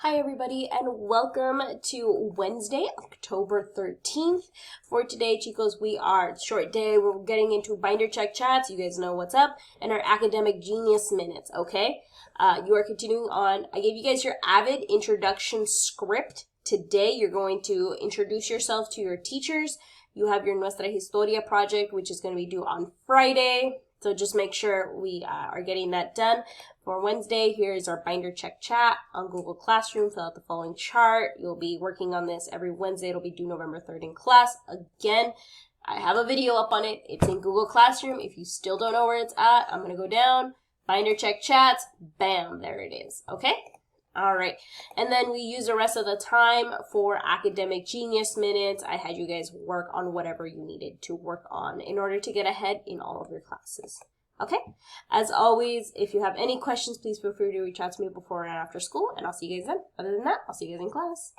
Hi everybody and welcome to Wednesday, October 13th. For today, chicos, we are short day. We're getting into binder check chats. You guys know what's up. And our academic genius minutes, okay? You are continuing on. I gave you guys your Avid introduction script. Today, you're going to introduce yourself to your teachers. You have your Nuestra Historia project, which is going to be due on Friday. So just make sure we are getting that done. For Wednesday, here's our binder check chat on Google Classroom. Fill out the following chart. You'll be working on this every Wednesday. It'll be due November 3rd in class. Again, I have a video up on it. It's in Google Classroom. If you still don't know where it's at, I'm going to go down. Binder check chats. Bam, there it is. Okay? All right. And then we use the rest of the time for academic genius minutes. I had you guys work on whatever you needed to work on in order to get ahead in all of your classes. Okay? As always, if you have any questions, please feel free to reach out to me before and after school, and I'll see you guys then. Other than that, I'll see you guys in class.